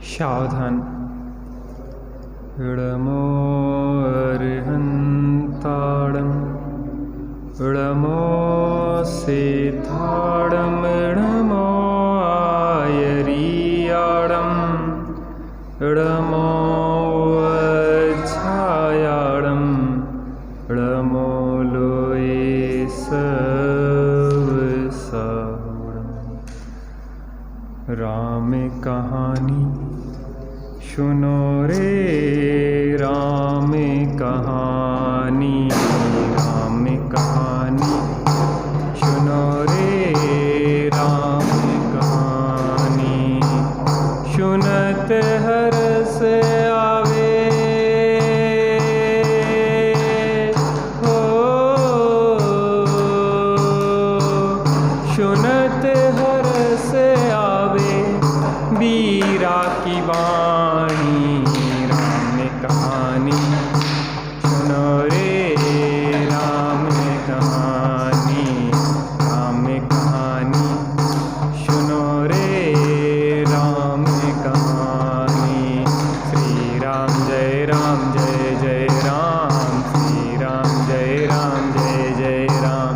सावधान। नमो अरिहंताणं नमो सेताणं नमो आयरियाणं नमो वज्रायाणं नमो लोये सवसाणं। राम कहानी सुनो रे, राम कहानी, राम कहानी सुनो रे, राम कहानी सुनत हर्ष आवे हो, सुनत हर्ष आवे वीरा की वाणी। राम कहानी सुनो रे, राम कहानी, राम कहानी सुनो रे, राम कहानी। श्री राम जय राम जय जय राम, श्री राम जय राम जय जय राम,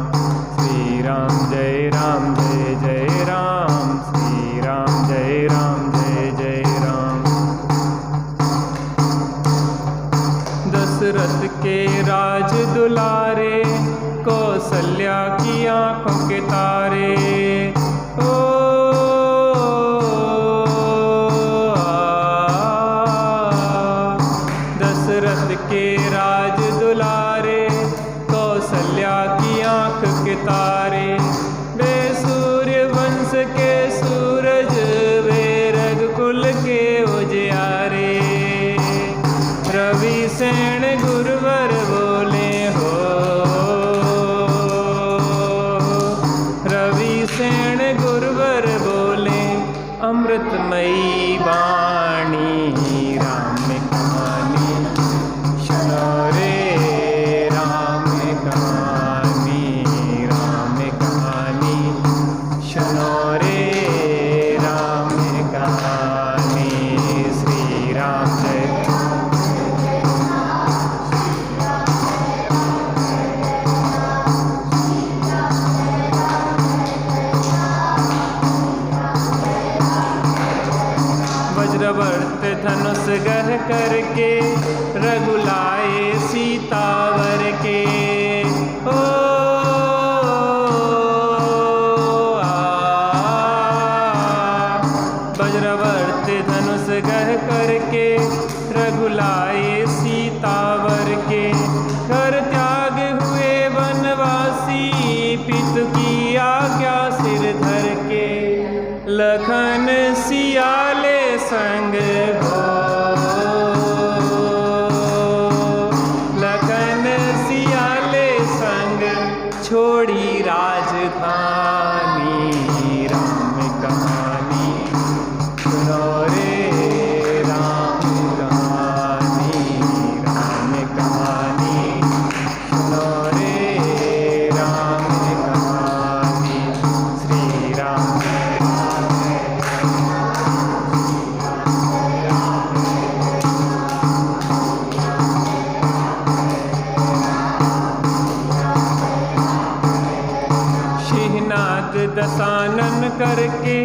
श्री राम जय राम जय जय राम, श्री राम जय राम जय जय राम। दशरथ के राज दुलारे, कौशल्या की आंखों के तारे। ओ दशरथ के राज दुलारे, कौशल्या की आंख के तारे। वे सूर्य वंश के सूरज, वे रघुकुल के उजियारे। रवि सेन गुरुवर बोले हो, रवि सेन गुरुवर बोले अमृतमयी वाणी। राम कहानी सुनो रे, राम कहानी, राम कहानी सुनो रे, राम कहानी। श्री राम जय वज्रवर्त धनुष गह करके, रघुलाए सीतावर के। ओ वज्रवर्त धनुष गह करके, रघुलाए सीतावर के। घर त्याग हुए वनवासी, पितु की आज्ञा सिर धर के। लखन सियाले संग हो, लखन सियाले संग छोड़ी राजधानी। राम कहानी सुनो रे, राम कहानी, राम कहानी सुनो रे, राम कहानी। श्री राम दशानन करके,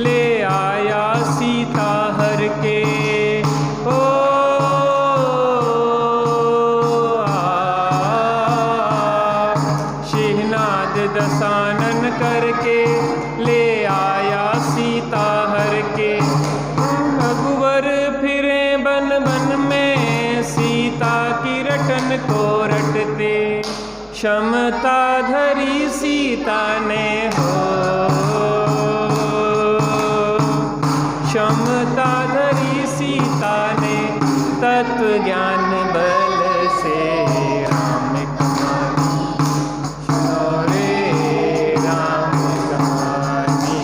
ले आया सीता हर के। ओ शेहनाद दशानन करके, ले आया सीता हर के। रघुवर फिरे बन बन में, सीता की रटन को रटते। क्षमता धरी सीता ने हो, क्षमता धरी सीता ने तत्व ज्ञान बल से। राम कहानी सुनो रे, राम कहानी,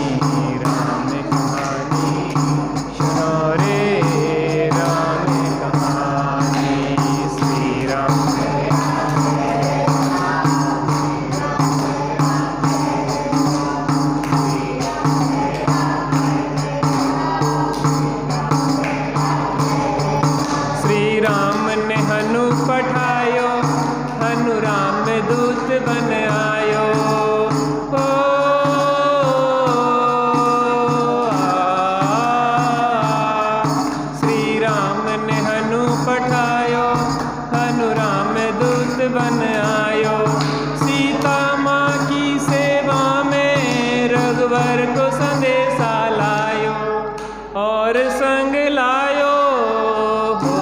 राम कहानी सुनो रे, राम कहानी। श्री राम बन आयो। हो श्री राम ने हनु पठायो, हनु राम दूत बन आयो। सीता माँ की सेवा में रघुवर को संदेशा लायो, और संग लायो हो,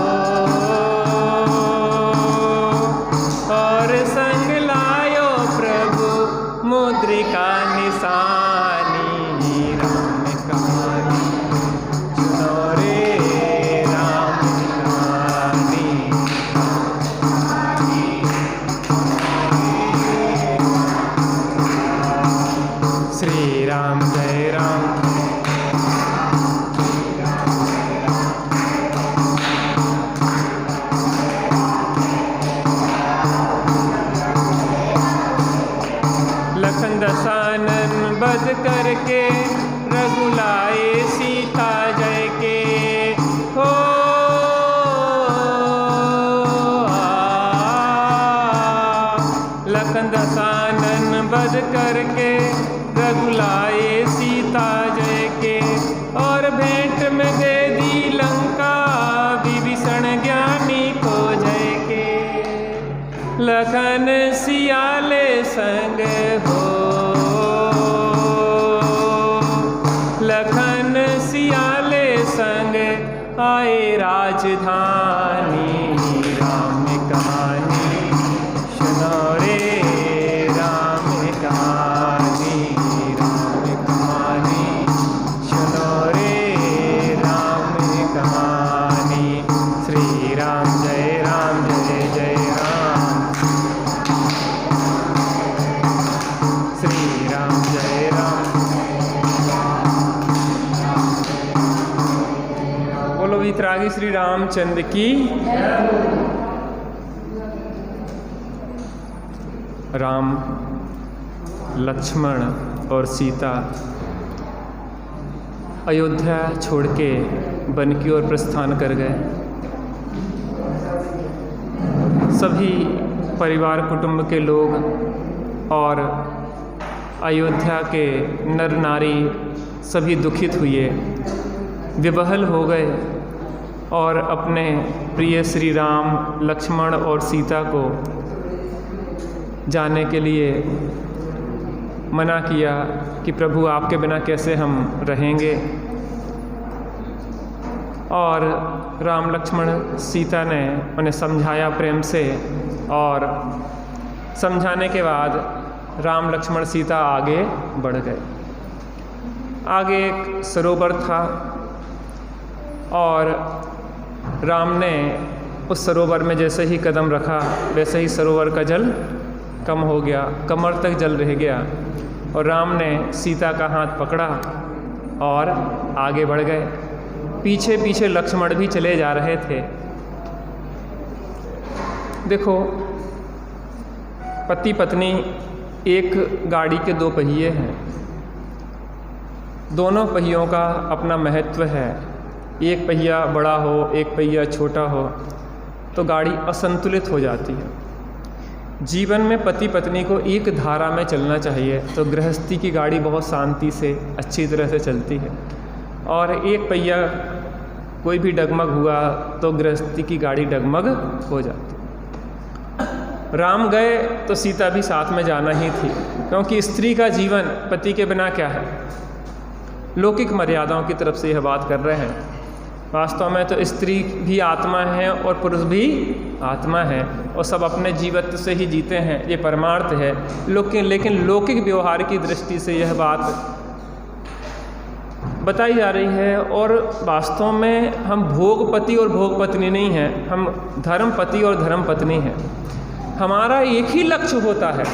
और संग लायो प्रभु मुद्रिका निशानी। राम कहानी सुनो रे राम कहानी। श्री राम जय राम। लखन दशानन बध करके रघुलाए सीता जय के। हो लखन दशानन बध करके रघुलाए सीता जय के। और भेंट में दे दी लंका विभीषण ज्ञानी को जय के। लखन सियाले संग हो, लखन सियाले संग आए राजधानी। राम कहानी सुनो रे राम कहानी। राम कहानी सुनो रे राम कहानी। श्री राम जय राम जय जय राम। श्री राम जय राम। बोलो वितरागी श्री रामचंद्र की। राम, लक्ष्मण और सीता अयोध्या छोड़ के वन की ओर प्रस्थान कर गए। सभी परिवार कुटुंब के लोग और अयोध्या के नर नारी सभी दुखित हुए, विवहल हो गए और अपने प्रिय श्री राम, लक्ष्मण और सीता को जाने के लिए मना किया कि प्रभु आपके बिना कैसे हम रहेंगे। और राम, लक्ष्मण, सीता ने उन्हें समझाया प्रेम से, और समझाने के बाद राम, लक्ष्मण, सीता आगे बढ़ गए। आगे एक सरोवर था और राम ने उस सरोवर में जैसे ही कदम रखा वैसे ही सरोवर का जल कम हो गया, कमर तक जल रह गया। और राम ने सीता का हाथ पकड़ा और आगे बढ़ गए। पीछे पीछे लक्ष्मण भी चले जा रहे थे। देखो, पति पत्नी एक गाड़ी के दो पहिए हैं, दोनों पहियों का अपना महत्व है। एक पहिया बड़ा हो, एक पहिया छोटा हो तो गाड़ी असंतुलित हो जाती है। जीवन में पति पत्नी को एक धारा में चलना चाहिए तो गृहस्थी की गाड़ी बहुत शांति से अच्छी तरह से चलती है, और एक पहिया कोई भी डगमग हुआ तो गृहस्थी की गाड़ी डगमग हो जाती है। राम गए तो सीता भी साथ में जाना ही थी, क्योंकि स्त्री का जीवन पति के बिना क्या है। लौकिक मर्यादाओं की तरफ से यह बात कर रहे हैं। वास्तव में तो स्त्री भी आत्मा है और पुरुष भी आत्मा है, और सब अपने जीवत्व से ही जीते हैं, ये परमार्थ है। लेकिन लौकिक व्यवहार की दृष्टि से यह बात बताई जा रही है। और वास्तव में हम भोगपति और भोगपत्नी नहीं हैं, हम धर्मपति और धर्मपत्नी हैं। हमारा एक ही लक्ष्य होता है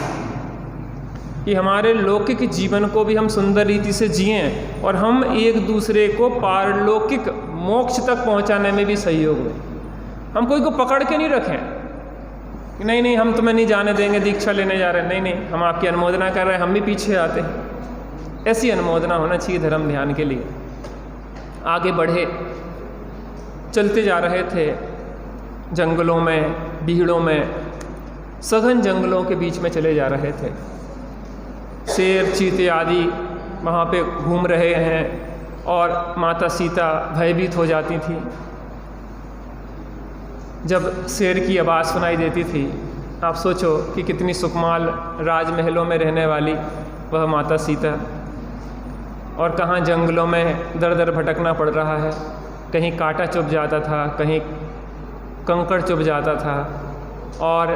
कि हमारे लौकिक जीवन को भी हम सुंदर रीति से जिएं और हम एक दूसरे को पारलौकिक मोक्ष तक पहुंचाने में भी सहयोग दें। हम कोई को पकड़ के नहीं रखें कि नहीं नहीं हम तुम्हें नहीं जाने देंगे, दीक्षा लेने जा रहे हैं, नहीं नहीं हम आपकी अनुमोदना कर रहे हैं, हम भी पीछे आते हैं। ऐसी अनुमोदना होना चाहिए धर्म ध्यान के लिए। आगे बढ़े, चलते जा रहे थे जंगलों में, भीड़ों में, सघन जंगलों के बीच में चले जा रहे थे। शेर, चीते आदि वहाँ पे घूम रहे हैं और माता सीता भयभीत हो जाती थी। जब शेर की आवाज़ सुनाई देती थी, आप सोचो कि कितनी सुकमाल राजमहलों में रहने वाली वह माता सीता, और कहाँ जंगलों में दर दर भटकना पड़ रहा है। कहीं कांटा चुभ जाता था, कहीं कंकड़ चुभ जाता था, और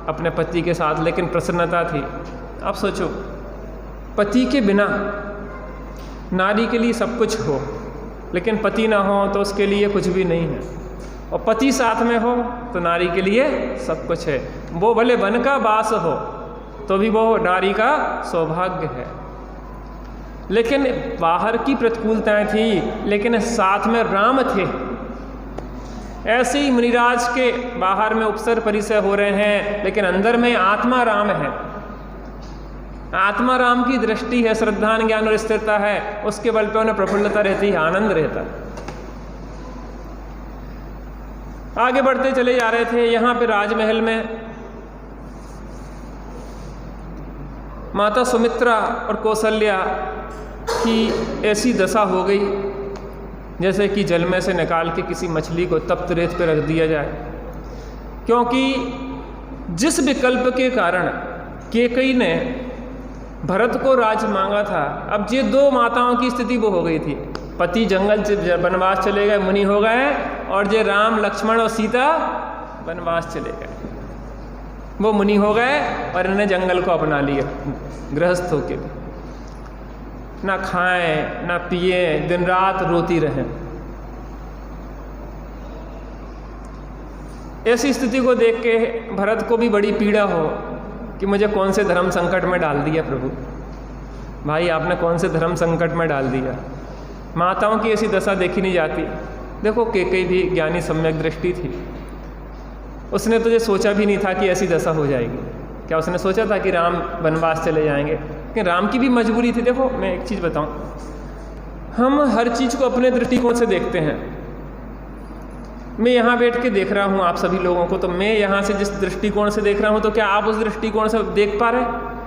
अपने पति के साथ लेकिन प्रसन्नता थी। आप सोचो, पति के बिना नारी के लिए सब कुछ हो, लेकिन पति ना हो तो उसके लिए कुछ भी नहीं है, और पति साथ में हो तो नारी के लिए सब कुछ है। वो भले वन का वास हो तो भी वो नारी का सौभाग्य है। लेकिन बाहर की प्रतिकूलताएं थी, लेकिन साथ में राम थे। ऐसे ही मुनिराज के बाहर में उपसर परिसर हो रहे हैं, लेकिन अंदर में आत्मा राम है। आत्मा राम की दृष्टि है, श्रद्धा, ज्ञान और स्थिरता है, उसके बल पे उन्हें प्रफुल्लता रहती है, आनंद रहता है। आगे बढ़ते चले जा रहे थे। यहाँ पे राजमहल में माता सुमित्रा और कौशल्या की ऐसी दशा हो गई जैसे कि जल में से निकाल के किसी मछली को तप्त रेत पर रख दिया जाए, क्योंकि जिस विकल्प के कारण कैकेयी ने भरत को राज मांगा था, अब ये दो माताओं की स्थिति वो हो गई थी। पति जंगल से वनवास चले गए, मुनि हो गए, और जे राम, लक्ष्मण और सीता वनवास चले गए, वो मुनि हो गए और इन्हें जंगल को अपना लिया गृहस्थ होके। ना खाएं ना पिए, दिन रात रोती रहें। ऐसी स्थिति को देख के भरत को भी बड़ी पीड़ा हो कि मुझे कौन से धर्म संकट में डाल दिया प्रभु। भाई, आपने कौन से धर्म संकट में डाल दिया। माताओं की ऐसी दशा देखी नहीं जाती। देखो, कैकेयी भी ज्ञानी सम्यक दृष्टि थी, उसने तो ये सोचा भी नहीं था कि ऐसी दशा हो जाएगी। क्या उसने सोचा था कि राम वनवास चले जाएंगे? लेकिन राम की भी मजबूरी थी। देखो, मैं एक चीज़ बताऊं, हम हर चीज़ को अपने दृष्टिकोण से देखते हैं। मैं यहाँ बैठ के देख रहा हूँ आप सभी लोगों को, तो मैं यहाँ से जिस दृष्टिकोण से देख रहा हूँ, तो क्या आप उस दृष्टिकोण से देख पा रहे?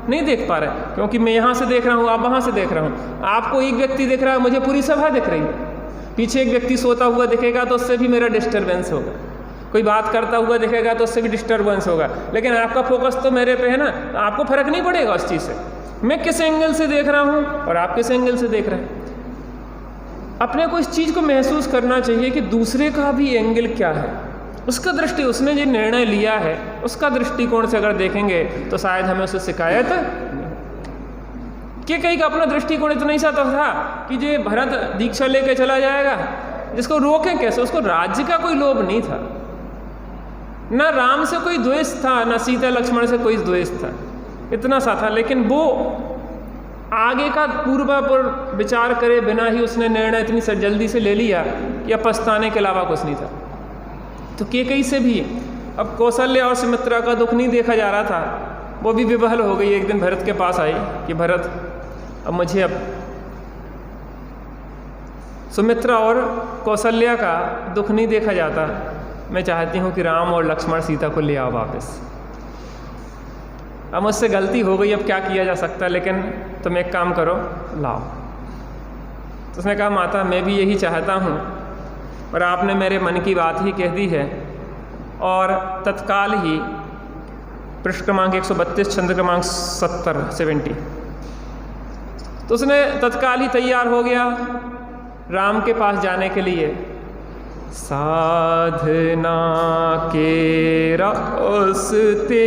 नहीं देख पा रहे, क्योंकि मैं यहाँ से देख रहा हूँ, आप वहाँ से देख रहा हूँ। आपको एक व्यक्ति दिख रहा है, मुझे पूरी सभा दिख रही है। पीछे एक व्यक्ति सोता हुआ दिखेगा तो उससे भी मेरा डिस्टर्बेंस होगा, कोई बात करता हुआ दिखेगा तो उससे भी डिस्टर्बेंस होगा। लेकिन आपका फोकस तो मेरे पे है ना, तो आपको फर्क नहीं पड़ेगा उस चीज़ से। मैं किस एंगल से देख रहा हूँ और आप किस एंगल से देख रहे हैं। अपने को इस चीज़ को महसूस करना चाहिए कि दूसरे का भी एंगल क्या है, उसका दृष्टि, उसने जो निर्णय लिया है उसका दृष्टिकोण से अगर देखेंगे तो शायद हमें उससे शिकायत कि कहीं का अपना दृष्टिकोण इतना ही सा था कि जो भरत दीक्षा लेके चला जाएगा, जिसको रोकें कैसे। उसको राज्य का कोई लोभ नहीं था, ना राम से कोई द्वेष था, ना सीता लक्ष्मण से कोई द्वेष था, इतना सा था। लेकिन वो आगे का पूर्वापर विचार करे बिना ही उसने निर्णय इतनी जल्दी से ले लिया कि अब पछताने के अलावा कुछ नहीं था। तो कैकेयी से भी अब कौशल्या और सुमित्रा का दुख नहीं देखा जा रहा था, वो भी विवहल हो गई। एक दिन भरत के पास आई कि भरत, अब मुझे अब सुमित्रा और कौशल्या का दुख नहीं देखा जाता, मैं चाहती हूँ कि राम और लक्ष्मण सीता को ले आओ वापस। अब मुझसे गलती हो गई, अब क्या किया जा सकता है, लेकिन तुम एक काम करो, लाओ। तो उसने कहा, माता मैं भी यही चाहता हूँ, और आपने मेरे मन की बात ही कह दी है। और तत्काल ही पृष्ठ क्रमांक 132 छंद क्रमांक 70 तो उसने तत्काल ही तैयार हो गया राम के पास जाने के लिए। साधना के रास्ते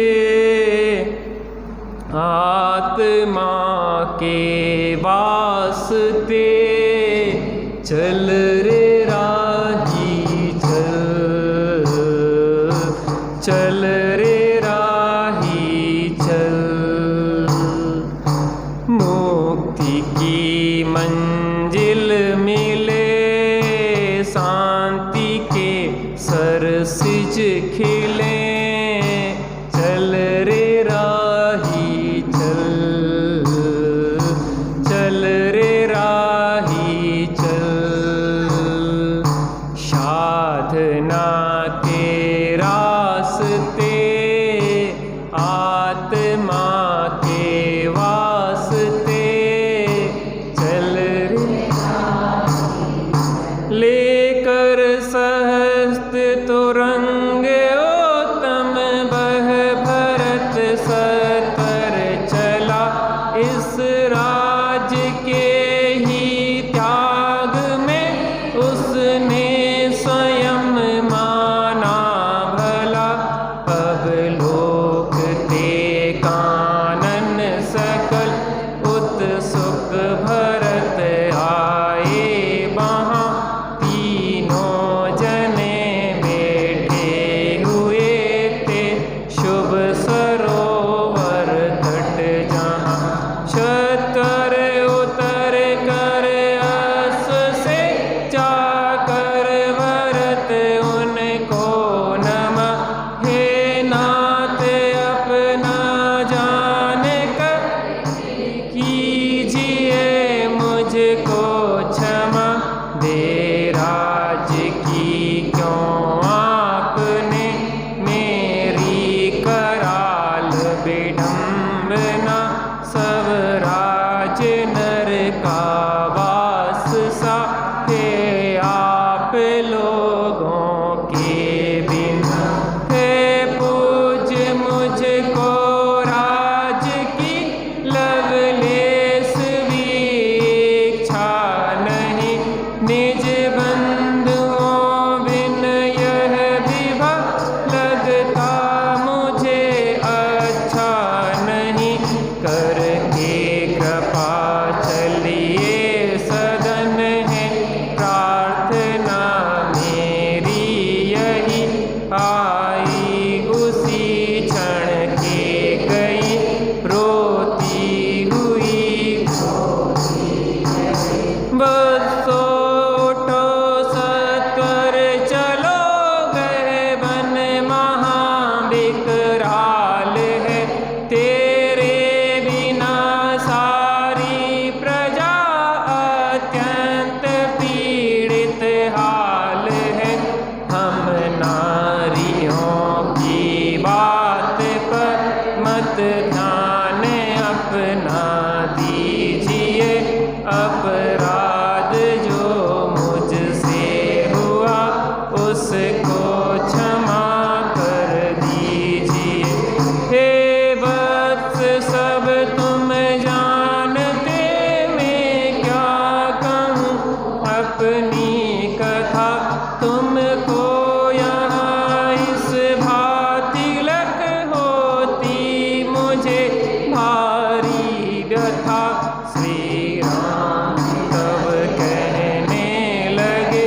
आत्मा के वास्ते चल रे राही चल, चल रे राही चल, मुक्ति की मंजिल मिले, शांति के सरसिज खिले, चल रे राही चल, चल रे राही चल। बंधुओं बिन यह विवाह लगता मुझे अच्छा नहीं। करके कृपा चलिए सदन है प्रार्थना मेरी यही। आई उसी क्षण के गई रोती हुई। बसो उठो सत्वर चलो गए वन महाविकराल है। तेरे बिना सारी प्रजा अत्यंत पीड़ित हाल है। हम नारियों की बात पर मत ध्यान अपना दीजिए। अपराध जो मुझसे हुआ उसको क्षमा कर दीजिए। हे वत्स सब तुम जानते मैं क्या कहूँ अपनी कथा। तुमको यहाँ इस भांति लग होती मुझे भारी व्यथा। श्री राम तब कहने लगे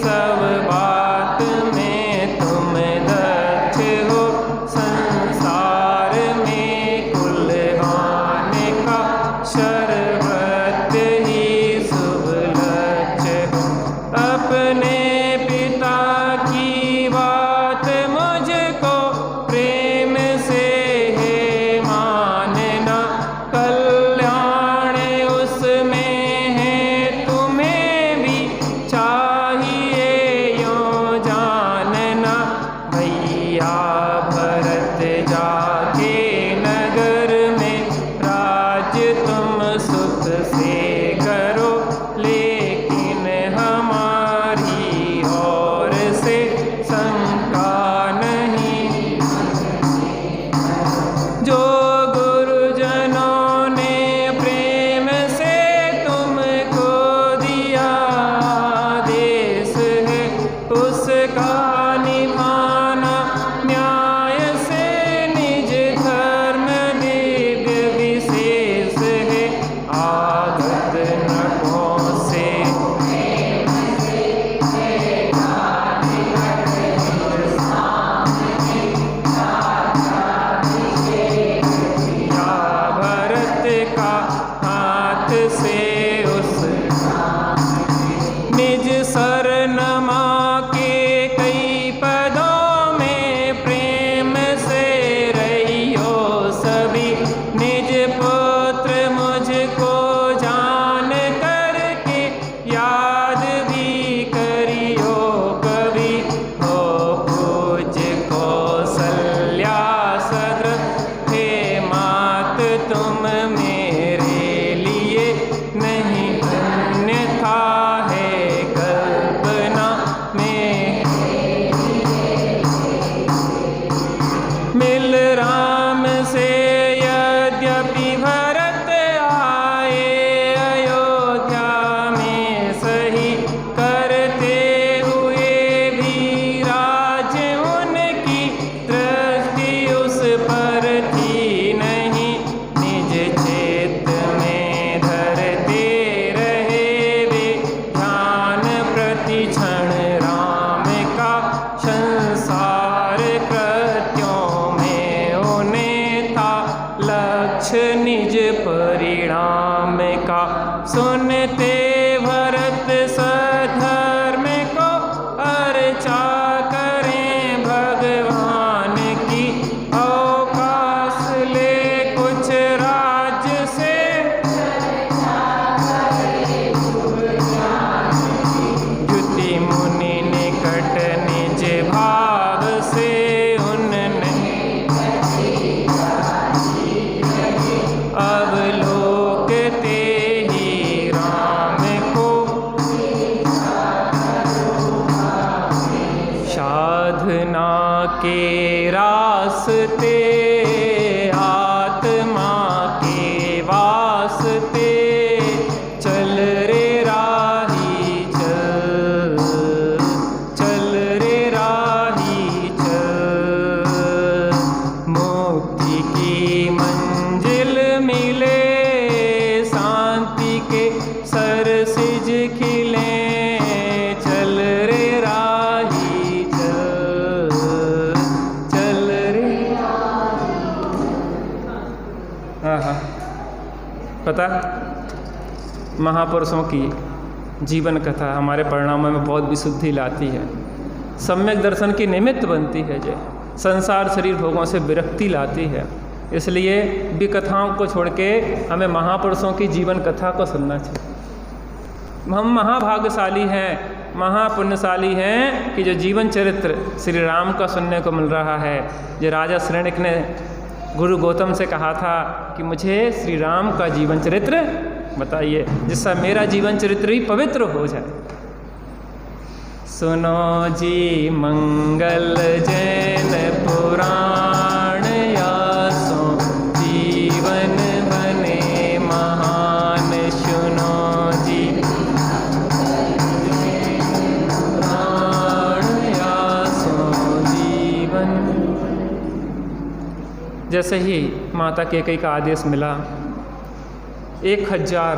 सब बात में तुम दक्ष हो। संसार में कुलहान का शरबत ही शुभ लक्ष्य हो। अपने पिता की बात मुझको प्रेम से है मानना। कल्याण उसमें है तुम्हें भी चाहिए यूं जानना। भैया भरत जाके नगर में राज्य तुम सुख से करो। लेकिन हमारी ओर से शंका नहीं। जो गुरुजनों ने प्रेम से तुमको दिया आदेश है उसका निभाना न्याय से। निज धर्म दिव्य विशेष है। आगत नखों से या भरत का हाथ से उस निज सरनमा के कई पदों में प्रेम से रहियो सभी। निज पुत्र मुझको जान करके याद भी करियो कभी। हो पूज्य कौसल्या सद्र हे मात तुम मेरे लिए नहीं अन्यथा है कल्पना में। मिल राम से यद्यपि भरत आए अयोध्या में सही। करते हुए भी राज्य उनकी दृष्टि उस पर थी नहीं। निज चेत में धरते रहे वे ध्यान प्रति क्षण राम का। संसार कृत्यों में उन्हें था लक्ष्य निज परिणाम का। सुनते भरत सधर्म को अर्चा करें भगवान की। अवकाश ले कुछ राज्य से युति मुनि निकट निज भाव से उनने अवलोकते ही राम को। साधना के रास्ते आत्मा के वास्ते चल रे राही चल। पता? महापुरुषों की जीवन कथा हमारे परिणामों में बहुत विशुद्धि लाती है, सम्यक दर्शन की निमित्त बनती है, जय संसार शरीर भोगों से विरक्ति लाती है। इसलिए भी कथाओं को छोड़ के हमें महापुरुषों की जीवन कथा को सुनना चाहिए। हम महाभाग्यशाली हैं, महापुण्यशाली हैं कि जो जीवन चरित्र श्री राम का सुनने को मिल रहा है। जो राजा श्रेणिक ने गुरु गौतम से कहा था कि मुझे श्री राम का जीवन चरित्र बताइए, जिससे मेरा जीवन चरित्र ही पवित्र हो जाए। सुनो जी मंगल जैन पुराण, यासो जीवन बने महान। सुनो जी पुराण, यासो जीवन। जैसे ही माता कैकेयी का आदेश मिला, 1000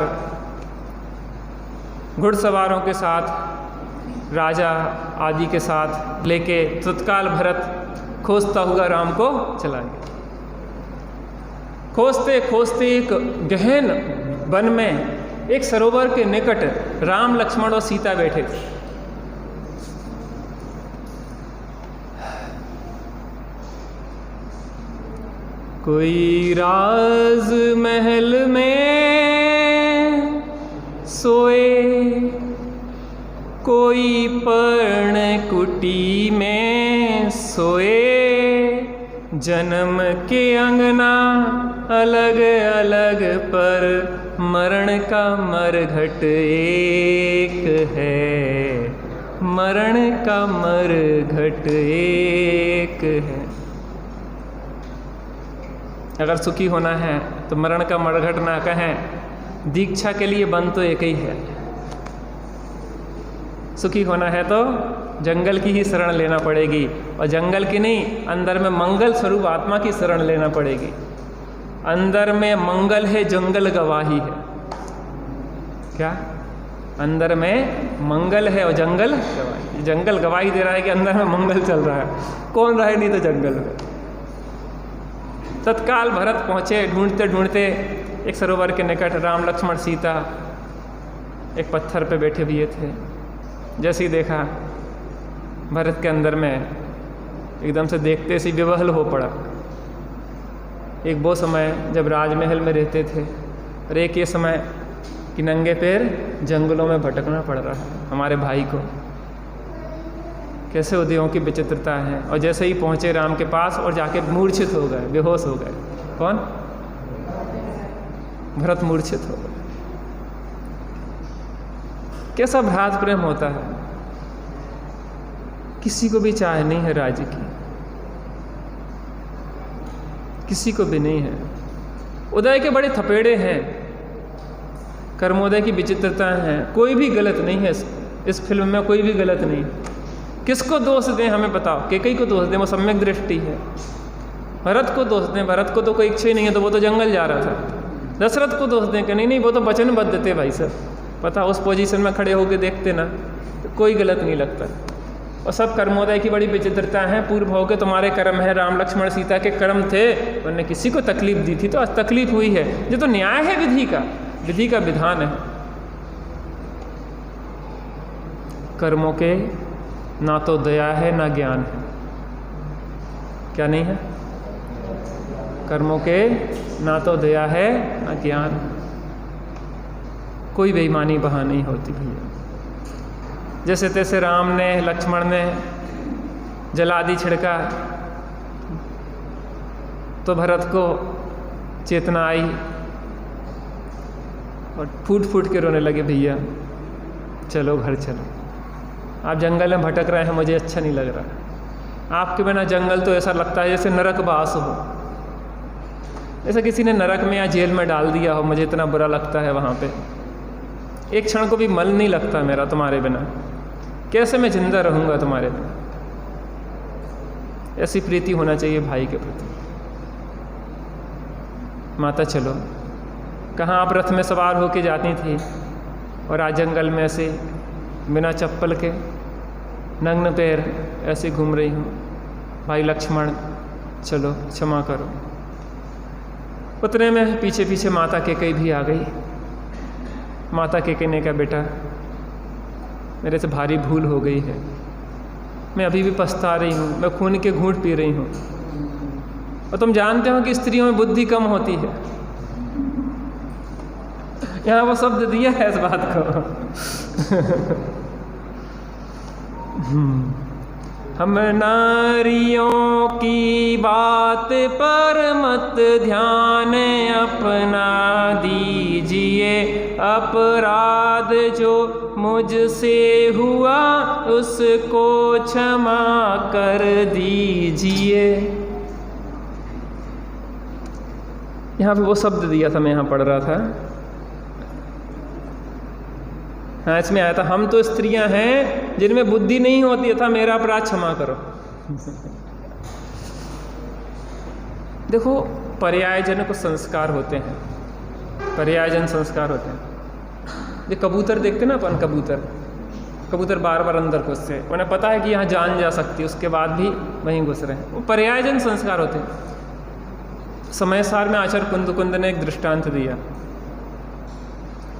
घुड़सवारों के साथ, राजा आदि के साथ लेके तत्काल भरत खोजता हुआ राम को चला गया। खोजते खोजते एक गहन वन में एक सरोवर के निकट राम, लक्ष्मण और सीता बैठे थे। कोई राज महल में सोए, कोई पर्ण कुटी में सोए। जन्म के अंगना अलग अलग पर, मरण का मरघट एक है। मरण का मरघट एक है। अगर सुखी होना है तो मरण का मरघट ना कहें, दीक्षा के लिए बंद तो एक ही है। सुखी होना है तो जंगल की ही शरण लेना पड़ेगी, और जंगल की नहीं, अंदर में मंगल स्वरूप आत्मा की शरण लेना पड़ेगी। अंदर में मंगल है, जंगल गवाही है। क्या? अंदर में मंगल है और जंगल गवाही। जंगल गवाही दे रहा है कि अंदर में मंगल चल रहा है। कौन रहे नहीं तो जंगल में। तत्काल भरत पहुँचे, ढूंढते ढूंढते एक सरोवर के निकट राम, लक्ष्मण, सीता एक पत्थर पे बैठे हुए थे। जैसे ही देखा, भरत के अंदर में एकदम से देखते से विवहल हो पड़ा। एक वो समय जब राजमहल में रहते थे, और एक ये समय कि नंगे पैर जंगलों में भटकना पड़ रहा है हमारे भाई को। कैसे उदयों की विचित्रता है। और जैसे ही पहुँचे राम के पास और जाके मूर्छित हो गए, बेहोश हो गए। कौन? भरत मूर्छित हो गए। कैसा भ्रात प्रेम होता है। किसी को भी चाह नहीं है राज्य की, किसी को भी नहीं है। उदय के बड़े थपेड़े हैं, कर्मोदय की विचित्रता है। कोई भी गलत नहीं है इस फिल्म में, कोई भी गलत नहीं। किसको दोष दें हमें बताओ? कैकेयी को दोष दें, वो सम्यक दृष्टि है। भरत को दोष दें, भरत को तो कोई इच्छा ही नहीं है, तो वो तो जंगल जा रहा था। दशरथ को दोष दें कि नहीं वो तो वचनबद्ध थे भाई साहब, पता उस पोजीशन में खड़े होकर देखते ना, तो कोई गलत नहीं लगता। और सब कर्मोदय की बड़ी विचित्रता है। पूर्व भाव के तुम्हारे कर्म है, राम, लक्ष्मण, सीता के कर्म थे, उन्होंने किसी को तकलीफ दी थी तो आज तकलीफ हुई है। ये तो न्याय है, विधि का विधान है। कर्मों के ना तो दया है ना ज्ञान है। क्या नहीं है? कर्मों के ना तो दया है ना ज्ञान। कोई बेईमानी वहाँ नहीं होती भैया। जैसे तैसे राम ने, लक्ष्मण ने जलादि छिड़का तो भरत को चेतना आई और फूट फूट के रोने लगे, भैया चलो घर चलो, आप जंगल में भटक रहे हैं, मुझे अच्छा नहीं लग रहा। आपके बिना जंगल तो ऐसा लगता है जैसे नरक वास हो, ऐसा किसी ने नरक में या जेल में डाल दिया हो। मुझे इतना बुरा लगता है वहाँ पे, एक क्षण को भी मन नहीं लगता मेरा तुम्हारे बिना। कैसे मैं जिंदा रहूँगा तुम्हारे बिना? ऐसी प्रीति होना चाहिए भाई के प्रति। माता चलो, कहाँ आप रथ में सवार होके जाती थी और आज जंगल में ऐसे बिना चप्पल के नग्न पैर ऐसे घूम रही हूँ। भाई लक्ष्मण चलो क्षमा करो। उतने में पीछे पीछे माता केकई भी आ गई। माता केकई ने कहा, बेटा मेरे से भारी भूल हो गई है, मैं अभी भी पछता रही हूँ, मैं खून के घूंट पी रही हूँ। और तुम जानते हो कि स्त्रियों में बुद्धि कम होती है। यहाँ वो शब्द दिया है इस बात को। हम नारियों की बात पर मत ध्यान अपना दीजिए, अपराध जो मुझसे हुआ उसको क्षमा कर दीजिए। यहाँ पे वो शब्द दिया था, मैं यहाँ पढ़ रहा था। हाँ, इसमें आया था, हम तो स्त्रियां हैं जिनमें बुद्धि नहीं होती था, मेरा अपराध क्षमा करो। देखो, पर्यायजन संस्कार होते हैं, पर्यायजन संस्कार होते हैं। ये कबूतर देखते ना अपन, कबूतर बार बार अंदर घुसते, उन्हें पता है कि यहाँ जान जा सकती है, उसके बाद भी वहीं घुस रहे हैं, वो पर्यायजन संस्कार होते हैं। समय सार में आचार्य कुंद ने एक दृष्टांत दिया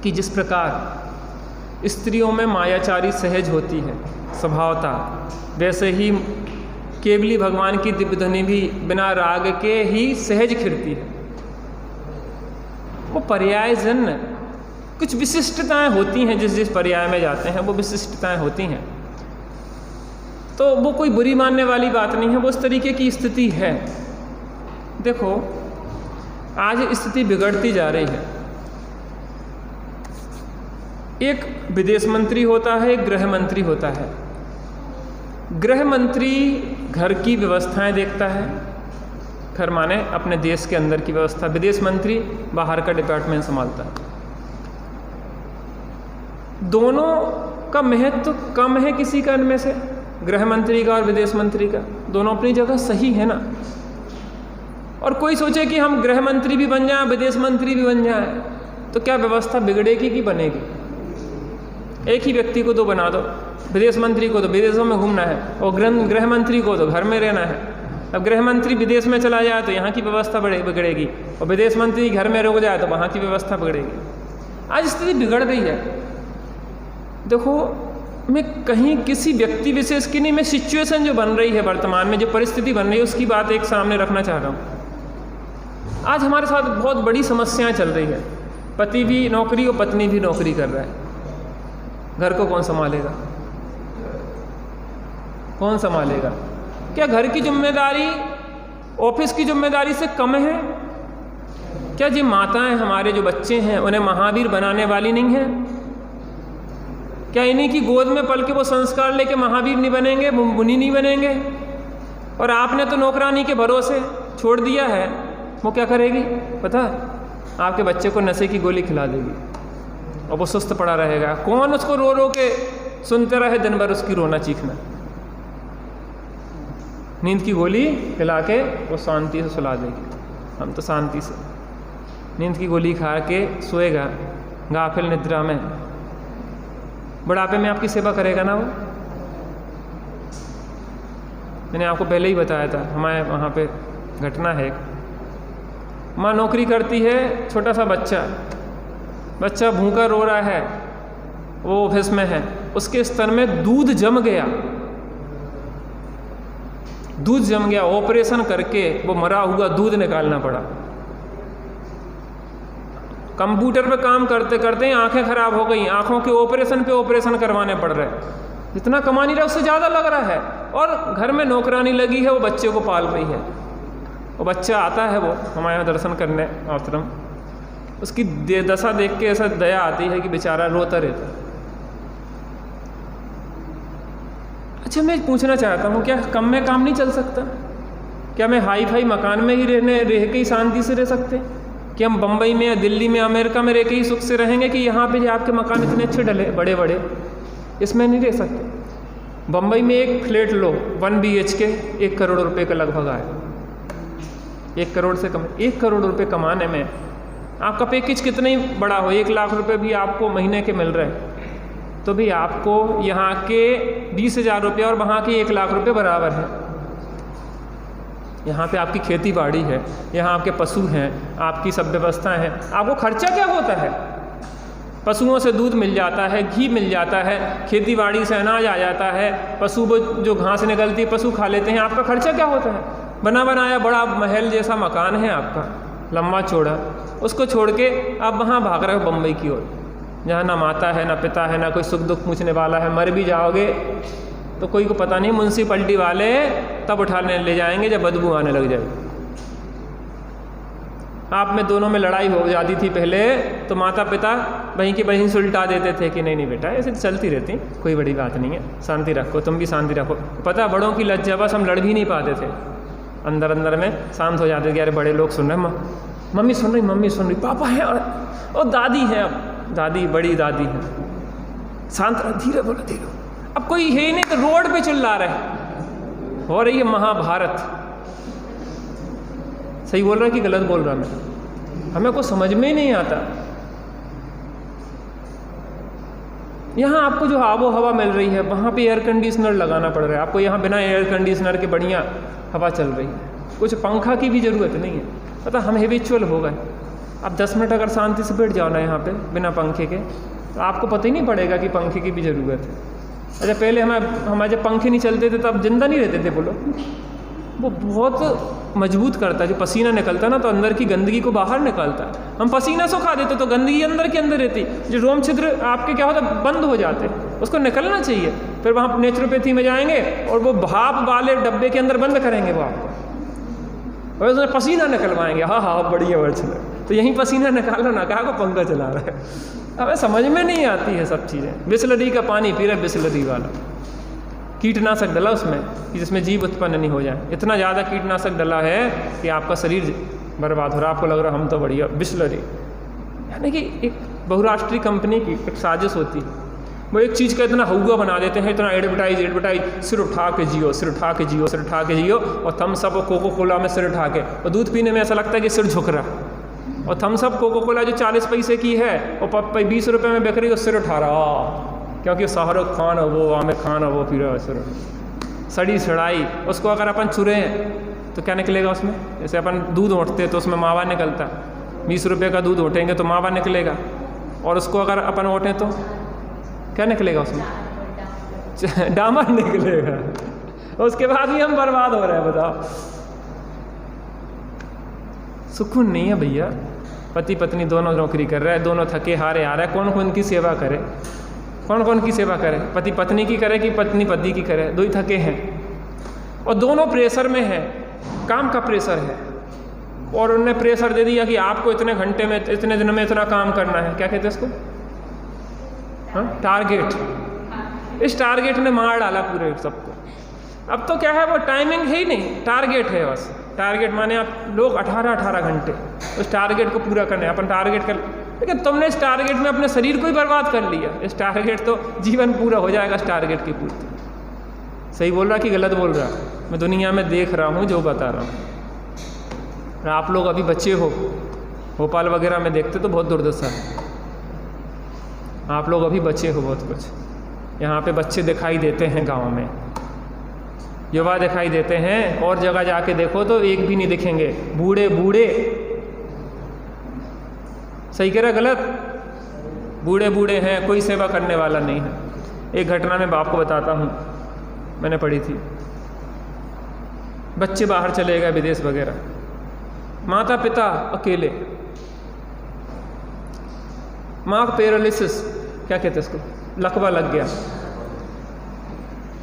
कि जिस प्रकार स्त्रियों में मायाचारी सहज होती है स्वभावता, वैसे ही केवली भगवान की दिव्य ध्वनि भी बिना राग के ही सहज खिड़ती है। वो पर्यायजन कुछ विशिष्टताएं होती हैं, जिस जिस पर्याय में जाते हैं वो विशिष्टताएं होती हैं, तो वो कोई बुरी मानने वाली बात नहीं है, वो उस तरीके की स्थिति है। देखो, आज स्थिति बिगड़ती जा रही है। एक विदेश मंत्री होता है, एक गृह मंत्री होता है। गृह मंत्री घर की व्यवस्थाएं देखता है, घर माने अपने देश के अंदर की व्यवस्था, विदेश मंत्री बाहर का डिपार्टमेंट संभालता है। दोनों का महत्व कम है किसी का इनमें से, गृह मंत्री का और विदेश मंत्री का, दोनों अपनी जगह सही है ना। और कोई सोचे कि हम गृह मंत्री भी बन जाएं, विदेश मंत्री भी बन जाएं, तो क्या व्यवस्था बिगड़ेगी कि बनेगी? एक ही व्यक्ति को तो बना दो, विदेश मंत्री को तो विदेशों में घूमना है और गृह मंत्री को तो घर में रहना है। अब गृह मंत्री विदेश में चला जाए तो यहाँ की व्यवस्था बिगड़ेगी, और विदेश मंत्री घर में रुक जाए तो वहाँ की व्यवस्था बिगड़ेगी। आज स्थिति बिगड़ गई है। देखो, मैं कहीं किसी व्यक्ति विशेष की नहीं, मैं सिचुएशन जो बन रही है वर्तमान में, जो परिस्थिति बन रही है, उसकी बात एक सामने रखना चाह रहा हूँ। आज हमारे साथ बहुत बड़ी समस्याएं चल रही है। पति भी नौकरी और पत्नी भी नौकरी कर रहा है, घर को कौन संभालेगा? कौन संभालेगा? क्या घर की जिम्मेदारी ऑफिस की जिम्मेदारी से कम है? क्या जी माताएं, हमारे जो बच्चे हैं, उन्हें महावीर बनाने वाली नहीं है? क्या इन्हीं की गोद में पल के वो संस्कार लेके महावीर नहीं बनेंगे, मुनि नहीं बनेंगे? और आपने तो नौकरानी के भरोसे छोड़ दिया है। वो क्या करेगी पता है? आपके बच्चे को नशे की गोली खिला देगी और वो सुस्त पड़ा रहेगा। कौन उसको रो रो के सुनते रहे दिन भर उसकी रोना चीखना? नींद की गोली खिला के वो शांति से सुला देगी। हम तो शांति से नींद की गोली खा के सोएगा गाफिल निद्रा में। बुढ़ापे में आपकी सेवा करेगा ना वो? मैंने आपको पहले ही बताया था, हमारे वहाँ पे घटना है। माँ नौकरी करती है, छोटा सा बच्चा भूखा रो रहा है, वो ऑफिस में है, उसके स्तन में दूध जम गया, ऑपरेशन करके वो मरा हुआ दूध निकालना पड़ा। कंप्यूटर पे काम करते करते आंखें खराब हो गई, आंखों के ऑपरेशन पे ऑपरेशन करवाने पड़ रहे। जितना कमा नहीं रहा उससे ज़्यादा लग रहा है, और घर में नौकरानी लगी है, वो बच्चे को पाल रही है। वो बच्चा आता है, वो हमारे यहाँ दर्शन करने आश्रम, उसकी दशा देख के ऐसा दया आती है कि बेचारा रोता रहता। अच्छा, मैं पूछना चाहता हूँ, क्या कम में काम नहीं चल सकता? क्या मैं हाई फाई मकान में ही रह के ही शांति से रह सकते? कि हम बम्बई में या दिल्ली में अमेरिका में रह के ही सुख से रहेंगे कि यहाँ पे आपके मकान इतने अच्छे डले बड़े बड़े, इसमें नहीं रह सकते? बम्बई में एक फ्लैट लो 1 BHK 1 करोड़ रुपए का लगभग आए, 1 करोड़ से कम। 1 करोड़ रुपए कमाने में आपका पैकेज कितना ही बड़ा हो, 1 लाख रुपए भी आपको महीने के मिल रहे हैं, तो भी आपको यहाँ के 20,000 रुपये और वहाँ के 1 लाख रुपए बराबर है। यहाँ पे आपकी खेती बाड़ी है, यहाँ आपके पशु हैं, आपकी सब व्यवस्थाएँ हैं। आपको खर्चा क्या होता है? पशुओं से दूध मिल जाता है, घी मिल जाता है, खेती बाड़ी से अनाज आ जाता है, पशु जो घास निकलती है पशु खा लेते हैं। आपका खर्चा क्या होता है? बना बनाया बड़ा महल जैसा मकान है आपका, लंबा चौड़ा, उसको छोड़ के आप वहाँ भाग रहे हो बम्बई की ओर, जहाँ ना माता है, ना पिता है, ना कोई सुख दुख पूछने वाला है। मर भी जाओगे तो कोई को पता नहीं, म्युनिसिपैलिटी वाले तब उठाने ले जाएंगे जब बदबू आने लग जाएगी। आप में दोनों में लड़ाई हो जाती थी पहले, तो माता पिता बहन की बहन से उल्टा देते थे कि नहीं नहीं बेटा, ऐसे चलती रहती, कोई बड़ी बात नहीं है, शांति रखो, तुम भी शांति रखो। पता बड़ों की लज्जा, बस हम लड़ भी नहीं पाते थे, अंदर अंदर में शांत हो जाते थे। अरे बड़े लोग सुन रहे, मम्मी सुन रही, मम्मी सुन रही, पापा है और दादी है, अब दादी बड़ी दादी है, शांत रहो, धीरे बोलो धीरे। अब कोई है ही नहीं तो रोड पे चिल्ला रहे, हो रही है महाभारत। सही बोल रहा कि गलत बोल रहा मैं? हमें को समझ में ही नहीं आता। यहाँ आपको जो आबो हवा मिल रही है, वहाँ पे एयर कंडीशनर लगाना पड़ रहा है आपको। यहाँ बिना एयर कंडीशनर के बढ़िया हवा चल रही है, कुछ पंखा की भी ज़रूरत नहीं है। पता हम हैबिचुअल हो गए। आप 10 मिनट अगर शांति से बैठ जाओ ना यहाँ पे बिना पंखे के, तो आपको पता ही नहीं पड़ेगा कि पंखे की भी ज़रूरत है। अच्छा पहले हमारे जब पंखे नहीं चलते थे तब जिंदा नहीं रहते थे, बोलो। वो बहुत मजबूत करता है, जो पसीना निकलता है ना तो अंदर की गंदगी को बाहर निकालता है। हम पसीना सुखा देते तो गंदगी अंदर के अंदर रहती, जो रोम छिद्र आपके क्या होता बंद हो जाते, उसको निकलना चाहिए। फिर वहाँ नेचुरोपैथी में जाएंगे और वो भाप वाले डब्बे के अंदर बंद करेंगे वो आपको, और उसमें पसीना निकलवाएंगे। हाँ हाँ बढ़िया वर्चन, तो यहीं पसीना निकालो ना, कहा को पंखा चला रहा है। हमें समझ में नहीं आती है सब चीज़ें। बिसलरी का पानी पी रहे, बिसलरी वाला कीटनाशक डला उसमें कि जिसमें जीव उत्पन्न नहीं हो जाए। इतना ज़्यादा कीटनाशक डला है कि आपका शरीर बर्बाद हो रहा है। आपको लग रहा है हम तो बढ़िया बिसलरी, यानी कि एक बहुराष्ट्रीय कंपनी की एक साजिश होती है। वो एक चीज़ का इतना हुआ बना देते हैं, इतना एडवर्टाइज, सिर उठा के जियो, सिर उठा के जियो, सिर उठा के जियो। और थम्स अप और कोको कोला में सिर उठा के, और दूध पीने में ऐसा लगता है कि सिर झुक रहा। और थम्स अप कोको कोला जो 40 पैसे की है और 20 रुपये में बिक रही है, सिर उठा रहा, क्योंकि शाहरुख खान और वो आमिर खान और वो पी रहा है सिर। सड़ी सड़ाई, उसको अगर अपन चुरे तो क्या निकलेगा उसमें? जैसे अपन दूध ओंठते तो उसमें मावा निकलता, 20 रुपये का दूध ओंठेंगे तो मावा निकलेगा, और उसको अगर अपन ओंठें तो क्या निकलेगा उसमें? डामर निकलेगा। उसके बाद भी हम बर्बाद हो रहे हैं, बताओ। सुकून नहीं है भैया। पति पत्नी दोनों नौकरी कर रहे हैं, दोनों थके हारे आ रहे हैं, कौन कौन की सेवा करे? कौन कौन की सेवा करे? पति पत्नी की करे कि पत्नी पति की करे? दो ही थके हैं और दोनों प्रेशर में हैं, काम का प्रेशर है। और उन्होंने प्रेशर दे दिया कि आपको इतने घंटे में, इतने दिन में इतना काम करना है। क्या कहते हैं इसको? हाँ, टारगेट। इस टारगेट ने मार डाला पूरे सबको। अब तो क्या है, वो टाइमिंग है ही नहीं, टारगेट है बस। टारगेट माने आप लोग 18 घंटे उस टारगेट को पूरा करने, अपन टारगेट कर, लेकिन तुमने इस टारगेट में अपने शरीर को ही बर्बाद कर लिया। इस टारगेट तो जीवन पूरा हो जाएगा इस टारगेट की पूर्ति। सही बोल रहा कि गलत बोल रहा? मैं दुनिया में देख रहा हूँ जो बता रहा हूँ। आप लोग अभी बच्चे हो, भोपाल वगैरह में देखते तो बहुत दुर्दशा है। आप लोग अभी बच्चे हो बहुत कुछ। यहाँ पे बच्चे दिखाई देते हैं गाँव में, युवा दिखाई देते हैं, और जगह जाके देखो तो एक भी नहीं दिखेंगे। बूढ़े बूढ़े, सही कह रहा गलत? बूढ़े बूढ़े हैं, कोई सेवा करने वाला नहीं है। एक घटना मैं आपको बताता हूँ, मैंने पढ़ी थी। बच्चे बाहर चले गए विदेश वगैरह, माता पिता अकेले। माँ को पैरालिसिस, क्या कहते हैं इसको, लकवा लग गया।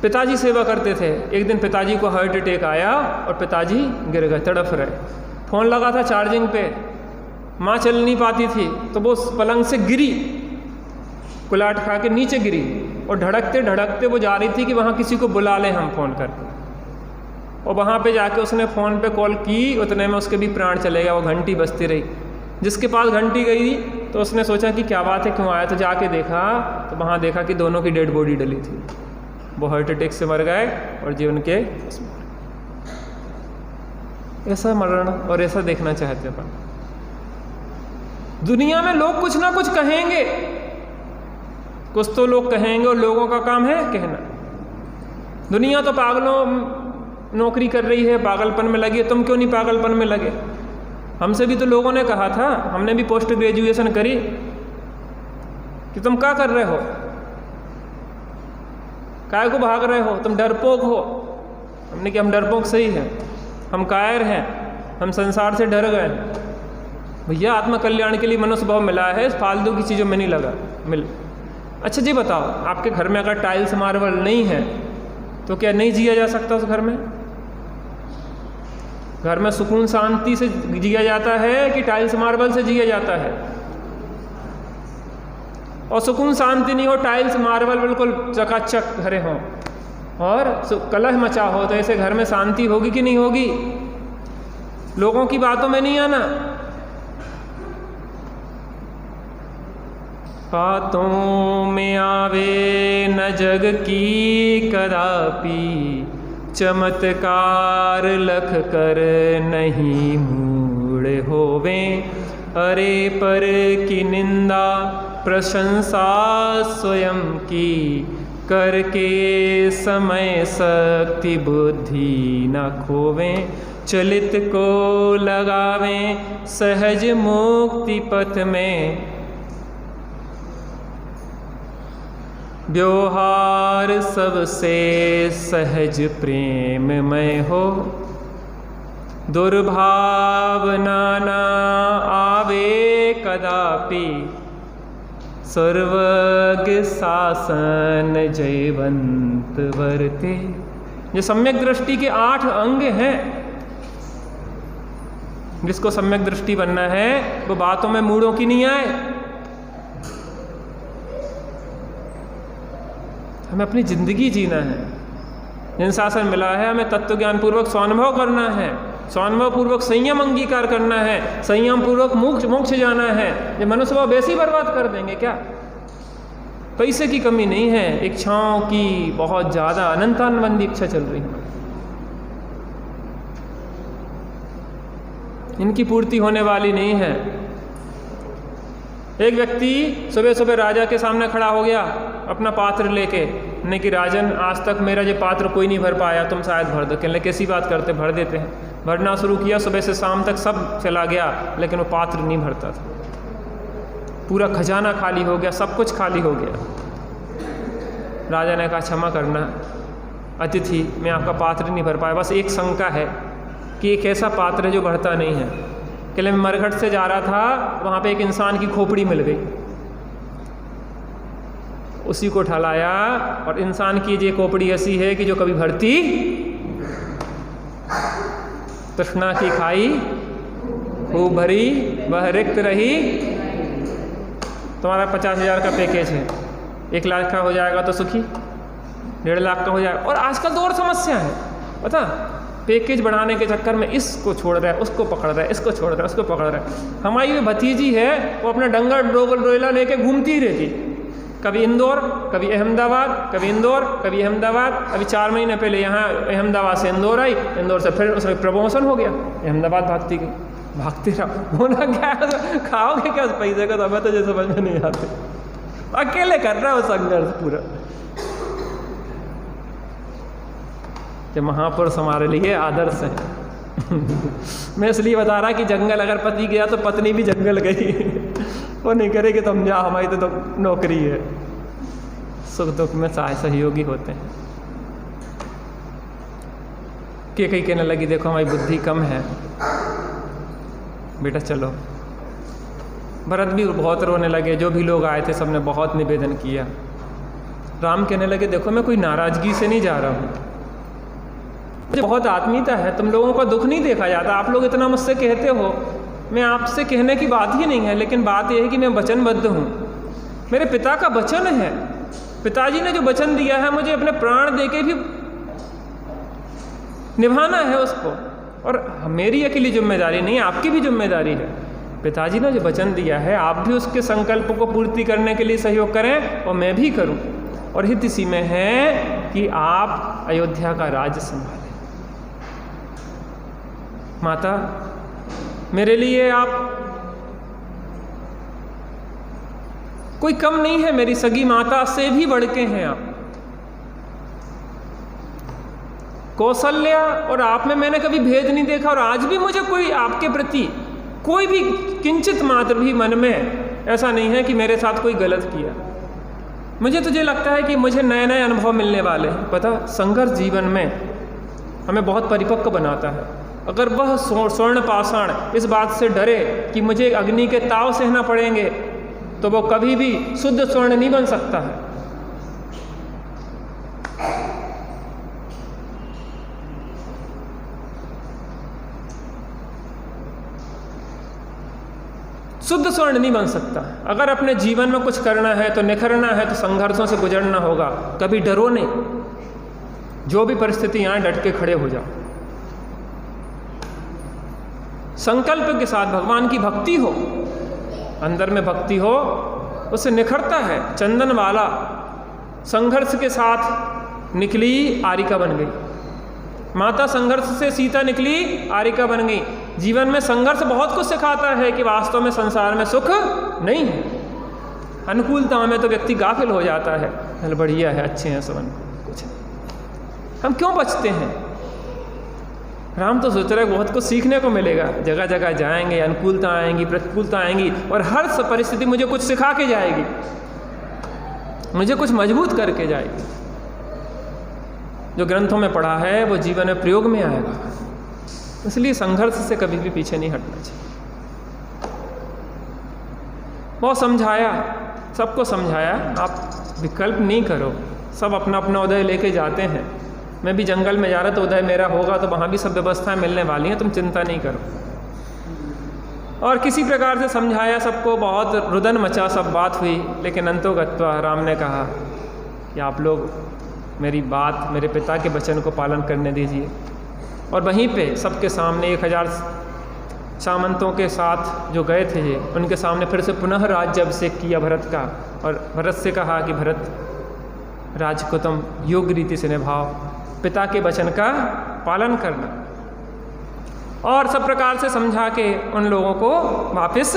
पिताजी सेवा करते थे। एक दिन पिताजी को हार्ट अटैक आया और पिताजी गिर गए, तड़फ रहे। फ़ोन लगा था चार्जिंग पे, माँ चल नहीं पाती थी तो वो पलंग से गिरी, कुलाट खा के नीचे गिरी, और धड़कते धड़कते वो जा रही थी कि वहाँ किसी को बुला लें हम फ़ोन करके। और वहाँ पे जाके उसने फ़ोन पे कॉल की, उतने में उसके भी प्राण चले गया। वो घंटी बजती रही। जिसके पास घंटी गई तो उसने सोचा कि क्या बात है, क्यों आया, तो जाके देखा तो वहाँ देखा कि दोनों की डेड बॉडी डली थी। वो हार्ट अटैक से मर गए और जीवन के ऐसा मरण और ऐसा देखना चाहते अपन। दुनिया में लोग कुछ ना कुछ कहेंगे, कुछ तो लोग कहेंगे और लोगों का काम है कहना। दुनिया तो पागलों नौकरी कर रही है, पागलपन में लगी है, तुम क्यों नहीं पागलपन में लगे? हमसे भी तो लोगों ने कहा था, हमने भी पोस्ट ग्रेजुएशन करी, कि तुम क्या कर रहे हो, काय को भाग रहे हो, तुम डरपोक हो। हमने कि हम डरपोक सही है, हम कायर हैं, हम संसार से डर गए। भैया आत्मकल्याण के लिए मनुष्य भाव मिला है, फालतू की चीज़ों में नहीं लगा मिल। अच्छा जी बताओ, आपके घर में अगर टाइल्स मार्बल नहीं है तो क्या नहीं जिया जा सकता उस घर में? घर में सुकून शांति से जिया जाता है कि टाइल्स मार्बल से जिया जाता है? और सुकून शांति नहीं हो, टाइल्स मार्बल बिल्कुल चकाचक भरे हों और कलह मचा हो, तो ऐसे घर में शांति होगी कि नहीं होगी? लोगों की बातों में नहीं आना। बातों में आवे न जग की कदापि, चमत्कार लख कर नहीं मूढ़ होवे। अरे पर की निंदा प्रशंसा स्वयं की, करके समय शक्ति बुद्धि न खोवें। चलित को लगावें सहज मुक्ति पथ में, व्यवहार सबसे सहज प्रेममय हो। दुर्भावना न आवे कदापि, सर्वज्ञ शासन जयवंत वर्ते। ये सम्यक दृष्टि के 8 अंग हैं। जिसको सम्यक दृष्टि बनना है वो बातों में मूढ़ों की नहीं आए। हमें अपनी जिंदगी जीना है, जिन शासन मिला है हमें तत्व ज्ञान पूर्वक स्वानुभव करना है, स्वानुभव पूर्वक संयम अंगीकार करना है, संयम पूर्वक मोक्ष जाना है। ये मनुष्य भाव वैसे ही बर्बाद कर देंगे क्या? पैसे की कमी नहीं है, इच्छाओं की बहुत ज़्यादा अनंतानबंदी इच्छा चल रही है, इनकी पूर्ति होने वाली नहीं है। एक व्यक्ति सुबह सुबह राजा के सामने खड़ा हो गया अपना पात्र लेके, ने कि राजन आज तक मेरा ये पात्र कोई नहीं भर पाया, तुम शायद भर दो। कहने कैसी बात करते, भर देते हैं। भरना शुरू किया, सुबह से शाम तक सब चला गया, लेकिन वो पात्र नहीं भरता था। पूरा खजाना खाली हो गया, सब कुछ खाली हो राजा ने कहा क्षमा करना अतिथि, मैं आपका पात्र नहीं भर पाया, बस एक शंका है कि एक ऐसा पात्र है जो भरता नहीं है। कहले मैं मरघट से जा रहा था, वहाँ पे एक इंसान की खोपड़ी मिल गई, उसी को ठलाया और इंसान की ये खोपड़ी ऐसी है कि जो कभी भरती, तृष्णा की खाई खूब भरी वह रिक्त रही। तुम्हारा 50,000 का पैकेज है, 1 लाख का हो जाएगा तो सुखी, 1.5 लाख का हो जाएगा। और आजकल तो और समस्या है पता, पैकेज बढ़ाने के चक्कर में इसको छोड़ रहा है, उसको पकड़ रहा है, इसको छोड़ रहा है, उसको पकड़ रहा है। हमारी भी भतीजी है, वो अपना डंगर डोगल रोयला लेके घूमती ही रहती, कभी इंदौर, कभी अहमदाबाद, कभी इंदौर, कभी अहमदाबाद। अभी 4 महीने पहले यहाँ अहमदाबाद से इंदौर आई, इंदौर से फिर उसका प्रमोशन हो गया, अहमदाबाद भागती गई। भागते रहो, होना क्या है, खाओगे क्या उस पैसे का, तो हमें तो जो समझ में नहीं आते। अकेले कर रहा है वो संघर्ष पूरा। कि महापुरुष हमारे लिए आदर्श है। मैं इसलिए बता रहा कि जंगल अगर पति गया तो पत्नी भी जंगल गई। वो नहीं करेगी तो हम जा, हमारी तो नौकरी है। सुख दुख में सहयोगी होते हैं। कि कहीं कहने लगी देखो हमारी बुद्धि कम है, बेटा चलो। भरत भी बहुत रोने लगे, जो भी लोग आए थे सबने बहुत निवेदन किया। राम कहने लगे देखो मैं कोई नाराजगी से नहीं जा रहा हूँ, मुझे बहुत आत्मीयता है, तुम लोगों का दुख नहीं देखा जाता। आप लोग इतना मुझसे कहते हो, मैं आपसे कहने की बात ही नहीं है, लेकिन बात यह है कि मैं वचनबद्ध हूँ, मेरे पिता का वचन है, पिताजी ने जो वचन दिया है मुझे अपने प्राण देके भी निभाना है उसको। और मेरी अकेली जिम्मेदारी नहीं, आपकी भी जिम्मेदारी है। पिताजी ने जो वचन दिया है आप भी उसके संकल्प को पूर्ति करने के लिए सहयोग करें और मैं भी करूं। और हित इसी में है कि आप अयोध्या का राज्य संभालें। माता मेरे लिए आप कोई कम नहीं है, मेरी सगी माता से भी बढ़ के हैं आप। कौशल्या और आप में मैंने कभी भेद नहीं देखा, और आज भी मुझे कोई आपके प्रति कोई भी किंचित मात्र भी मन में ऐसा नहीं है कि मेरे साथ कोई गलत किया। मुझे तुझे लगता है कि मुझे नए नए अनुभव मिलने वाले हैं। पता, संघर्ष जीवन में हमें बहुत परिपक्व बनाता है। अगर वह स्वर्ण पाषाण इस बात से डरे कि मुझे अग्नि के ताव सहना पड़ेंगे, तो वो कभी भी शुद्ध स्वर्ण नहीं बन सकता है। शुद्ध स्वर्ण नहीं बन सकता। अगर अपने जीवन में कुछ करना है, तो निखरना है, तो संघर्षों से गुजरना होगा। कभी डरो नहीं, जो भी परिस्थिति आए डट के खड़े हो जाओ। संकल्प के साथ भगवान की भक्ति हो, अंदर में भक्ति हो, उससे निखरता है। चंदन वाला संघर्ष के साथ निकली, आरिका बन गई। माता संघर्ष से सीता निकली, आरिका बन गई। जीवन में संघर्ष बहुत कुछ सिखाता है कि वास्तव में संसार में सुख नहीं है। अनुकूलता में तो व्यक्ति गाफिल हो जाता है, चल बढ़िया है, अच्छे हैं सब, कुछ हम क्यों बचते हैं। राम तो सोच रहे बहुत कुछ सीखने को मिलेगा, जगह जगह जाएंगे, अनुकूलता आएंगी, प्रतिकूलता आएंगी, और हर परिस्थिति मुझे कुछ सिखा के जाएगी, मुझे कुछ मजबूत करके जाएगी। जो ग्रंथों में पढ़ा है वो जीवन में प्रयोग में आएगा। इसलिए संघर्ष से कभी भी पीछे नहीं हटना चाहिए। बहुत समझाया, सबको समझाया, आप विकल्प नहीं करो, सब अपना अपना उदय लेके जाते हैं। मैं भी जंगल में जा रहा, तो उदय मेरा होगा, तो वहाँ भी सब व्यवस्थाएं मिलने वाली हैं, तुम चिंता नहीं करो। और किसी प्रकार से समझाया सबको, बहुत रुदन मचा, सब बात हुई, लेकिन अंतोगत्वा राम ने कहा कि आप लोग मेरी बात, मेरे पिता के वचन को पालन करने दीजिए। और वहीं पे सबके सामने 1000 सामंतों के साथ जो गए थे ये, उनके सामने फिर से पुनः राज्य अभिषेक किया भरत का, और भरत से कहा कि भरत, राज्य को तुम योग्य रीति से निभाओ, पिता के वचन का पालन करना। और सब प्रकार से समझा के उन लोगों को वापस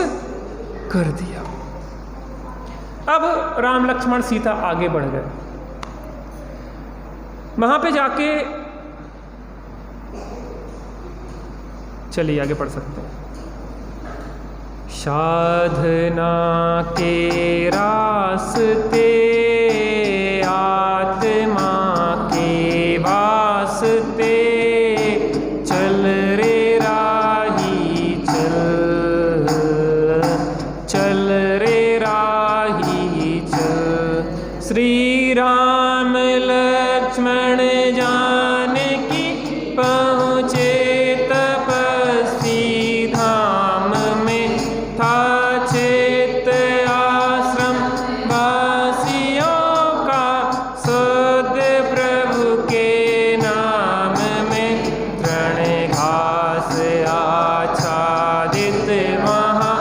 कर दिया। अब राम लक्ष्मण सीता आगे बढ़ गए। वहां पे जाके, चलिए आगे पढ़ सकते हैं। साधना के रास्ते आत्मा के वास्ते, चल रे राही चल, चल रे राही चल। श्री राम लक्ष्मण जानकी पहुँचे तपस्वी धाम में, था चेत आश्रम वासियों का सद प्रभु के नाम में। तृण घास आच्छादित वहाँ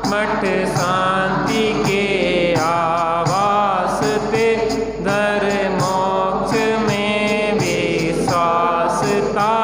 मठ शांति के आवास ते, धर मोक्ष में विश्वास था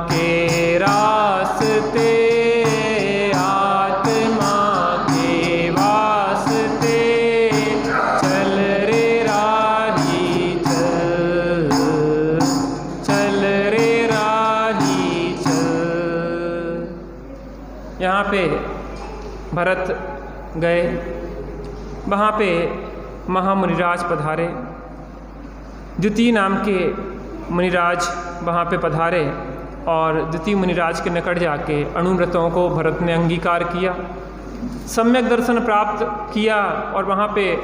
के रास्ते, आत्मा के वास्ते, चल रे राही चल, चल रे राही चल। यहाँ पे भरत गए, वहाँ पे महामुनिराज पधारे। द्युति नाम के मुनिराज वहाँ पे पधारे और द्युति मुनिराज के निकट जाके अणुव्रतों को भरत ने अंगीकार किया, सम्यक दर्शन प्राप्त किया और वहाँ पे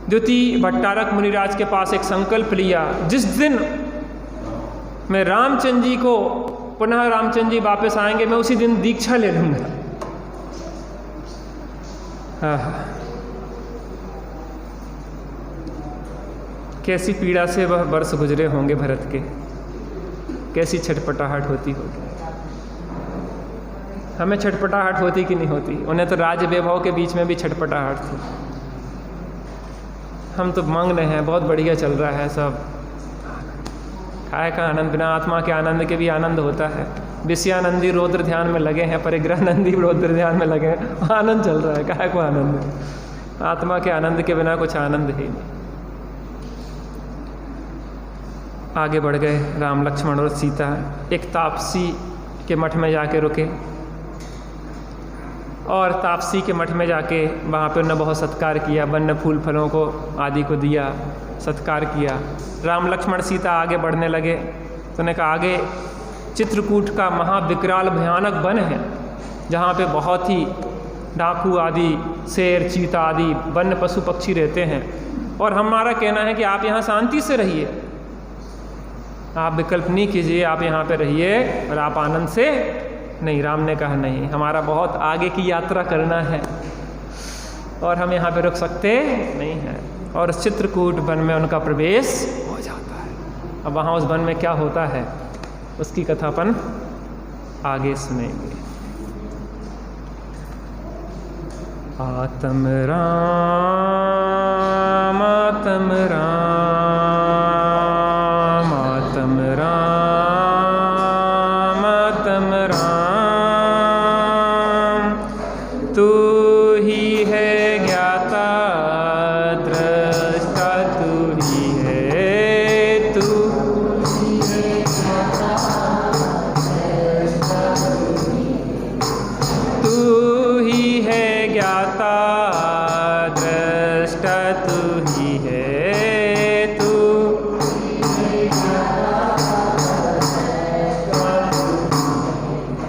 द्युति भट्टारक मुनिराज के पास एक संकल्प लिया, जिस दिन मैं रामचंद्र जी को पुनः रामचंद्र जी वापस आएंगे मैं उसी दिन दीक्षा ले लूँगा। कैसी पीड़ा से वह वर्ष गुजरे होंगे भरत के, कैसी छटपटाहट होती होगी। हमें छटपटाहट होती कि नहीं होती? उन्हें तो राज वैभव के बीच में भी छटपटाहट थी। हम तो मग्न हैं, बहुत बढ़िया चल रहा है सब, काय का आनंद, बिना आत्मा के आनंद के भी आनंद होता है। विषयानंदी रौद्र ध्यान में लगे हैं, परिग्रहानंदी रौद्र ध्यान में लगे हैं, आनंद चल रहा है, काय को आनंद है? आत्मा के आनंद के बिना कुछ आनंद ही नहीं। आगे बढ़ गए राम लक्ष्मण और सीता, एक तापसी के मठ में जाके रुके और तापसी के मठ में जाके वहाँ पे उन्होंने बहुत सत्कार किया, वन्य फूल फलों को आदि को दिया, सत्कार किया। राम लक्ष्मण सीता आगे बढ़ने लगे तो उन्होंने कहा आगे चित्रकूट का महाविकराल भयानक वन है, जहाँ पे बहुत ही डाकू आदि, शेर, चीता आदि वन्य पशु पक्षी रहते हैं, और हमारा कहना है कि आप यहाँ शांति से रहिए, आप विकल्प नहीं कीजिए, आप यहाँ पे रहिए और आप आनंद से। नहीं, राम ने कहा नहीं, हमारा बहुत आगे की यात्रा करना है और हम यहाँ पे रुक सकते नहीं हैं। और चित्रकूट वन में उनका प्रवेश हो जाता है। अब वहाँ उस वन में क्या होता है उसकी कथा अपन आगे सुनेंगे। आत्म राम, आत्म राम, आत्म राम, आत्म राम, तू ही है ज्ञाता दृष्टा, तू ही है, तू ही है ज्ञाता दृष्टा, तू ही है,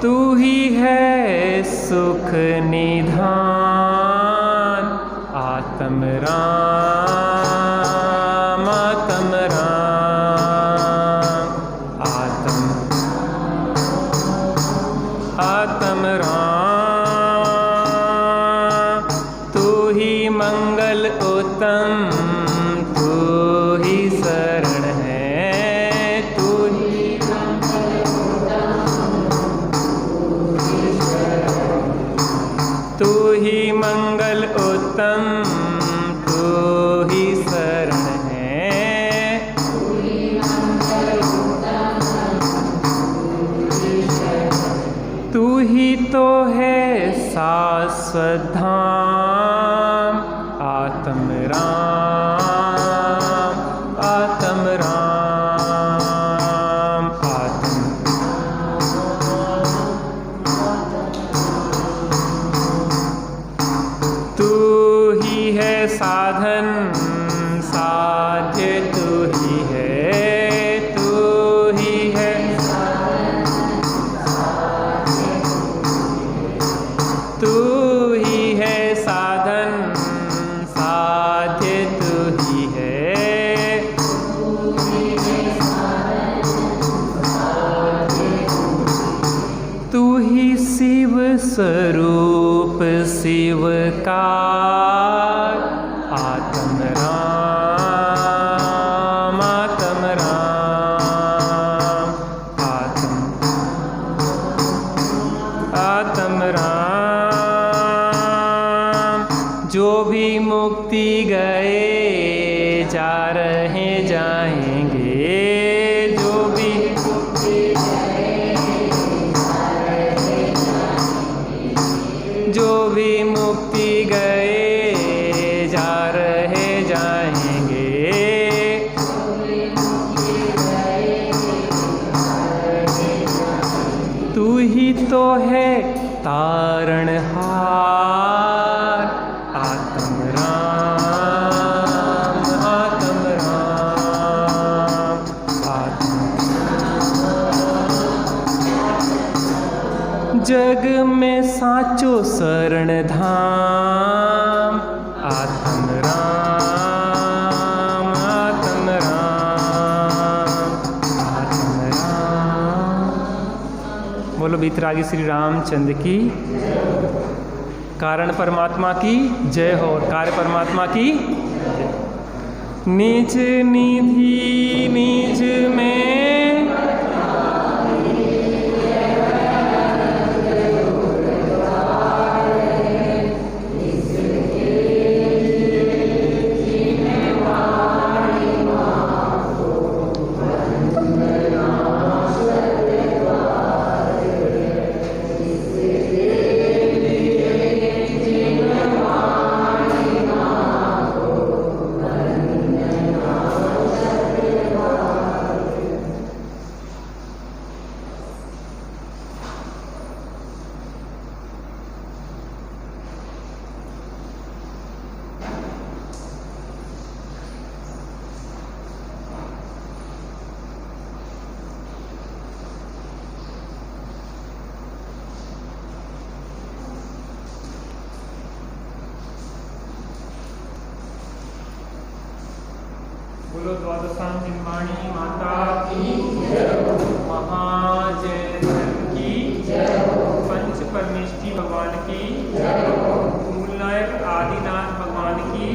तू ही है सुख निधान। आत्म राम, आत्म राम, आत्म राम, तू ही मंगल उत्तम, तू ही शरण है, तू ही तू ही मंगल उत्तम, तू ही शरण है, तू ही तो है शाश्वत धाम। आत्म राम, आत्म राम, तू ही है साधन साध्य, तू ही है, तू ही है, तू ही है साधन साध्य, तू ही है, तू ही शिव स्वरूप शिव का। आत्म राम, आत्म राम, आत्म राम, जो भी मुक्ति गए जा रहे जाएंगे, जो भी मुक्ति गए तो है तारणहार। आत्म राम, आत्म राम, आत्म। जग में साचो शरण धाम। आत्म राम, आत्म राम, आत्म राम। बोलो बीतरागी श्री रामचंद्र की, कारण परमात्मा की जय हो। कार्य परमात्मा की निज निधि निज में बोलो द्वादशां निर्माणी माता की महाजय की, पंच परमेष्ठी भगवान की, मूलनायक आदिनाथ भगवान की।